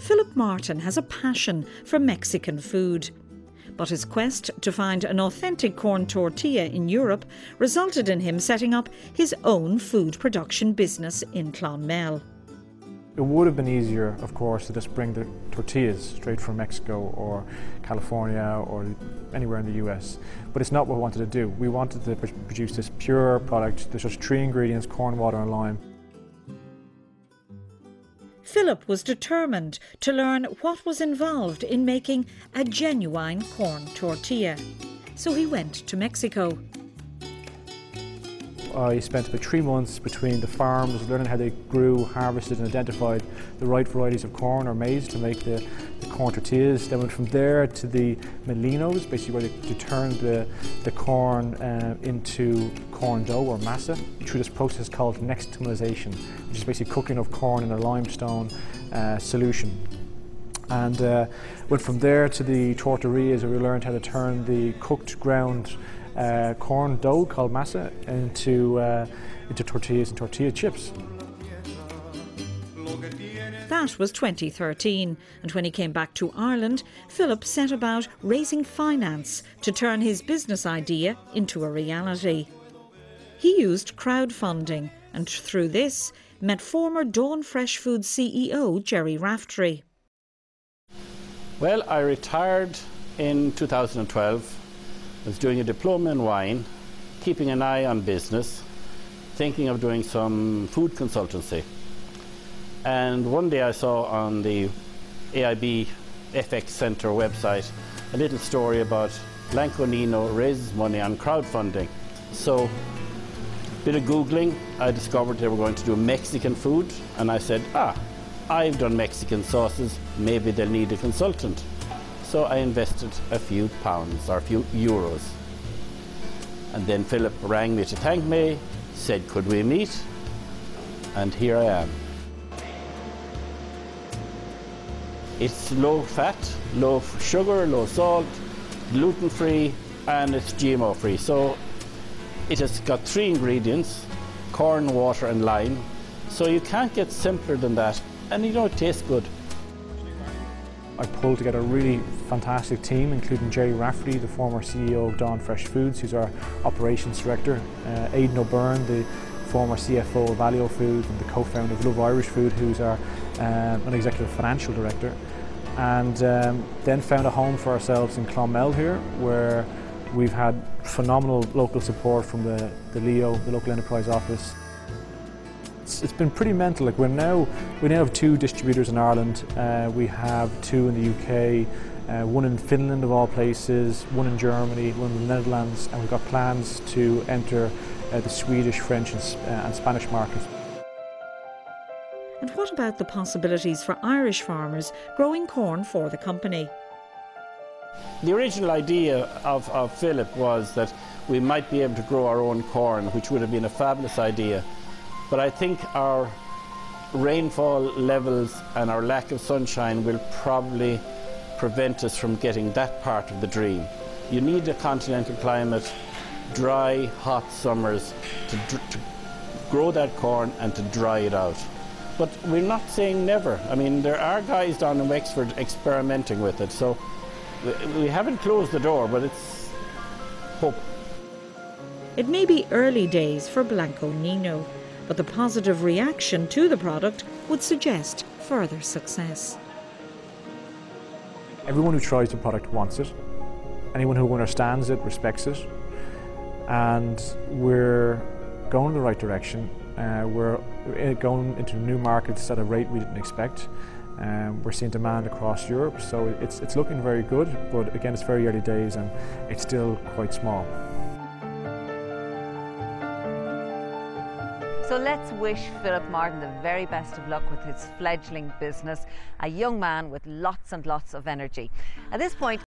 Philip Martin has a passion for Mexican food. But his quest to find an authentic corn tortilla in Europe resulted in him setting up his own food production business in Clonmel. It would have been easier, of course, to just bring the tortillas straight from Mexico or California or anywhere in the US. But it's not what we wanted to do. We wanted to produce this pure product. There's just 3 ingredients: corn, water and lime. Philip was determined to learn what was involved in making a genuine corn tortilla. So he went to Mexico. I spent about 3 months between the farms, learning how they grew, harvested and identified the right varieties of corn or maize to make the corn tortillas. Then went from there to the molinos, basically where they turned the corn into corn dough or masa through this process called nixtamalization, which is basically cooking of corn in a limestone solution. And went from there to the tortillerias, where we learned how to turn the cooked ground corn dough called masa into tortillas and tortilla chips. That was 2013, and when he came back to Ireland, Philip set about raising finance to turn his business idea into a reality. He used crowdfunding, and through this met former Dawn Fresh Foods CEO Jerry Raftery. Well, I retired in 2012. I was doing a diploma in wine, keeping an eye on business, thinking of doing some food consultancy. And one day I saw on the AIB FX Centre website a little story about Blanco Nino raises money on crowdfunding. So, a bit of Googling, I discovered they were going to do Mexican food, and I said, I've done Mexican sauces, maybe they'll need a consultant. So I invested a few pounds or a few euros. And then Philip rang me to thank me, said, could we meet? And here I am. It's low fat, low sugar, low salt, gluten-free, and it's GMO-free. So it has got 3 ingredients: corn, water and lime. So you can't get simpler than that, and you know it tastes good. I pulled together a really fantastic team, including Jerry Raftery, the former CEO of Dawn Fresh Foods, who's our operations director, Aidan O'Byrne, the former CFO of Valio Foods and the co-founder of Love Irish Food, who's our non-executive financial director, and then found a home for ourselves in Clonmel here, where we've had phenomenal local support from the LEO, the local enterprise office. It's been pretty mental. Like we now have 2 distributors in Ireland. We have 2 in the UK, 1 in Finland of all places, 1 in Germany, 1 in the Netherlands, and we've got plans to enter the Swedish, French and Spanish markets. And what about the possibilities for Irish farmers growing corn for the company? The original idea of Philip was that we might be able to grow our own corn, which would have been a fabulous idea. But I think our rainfall levels and our lack of sunshine will probably prevent us from getting that part of the dream. You need a continental climate, dry, hot summers to grow that corn and to dry it out. But we're not saying never. I mean, there are guys down in Wexford experimenting with it, so we haven't closed the door, but it's hope. It may be early days for Blanco Nino, but the positive reaction to the product would suggest further success. Everyone who tries the product wants it. Anyone who understands it respects it. And we're going in the right direction. We're going into new markets at a rate we didn't expect. We're seeing demand across Europe, so it's looking very good, but again, it's very early days and it's still quite small. So let's wish Philip Martin the very best of luck with his fledgling business, a young man with lots and lots of energy. At this point,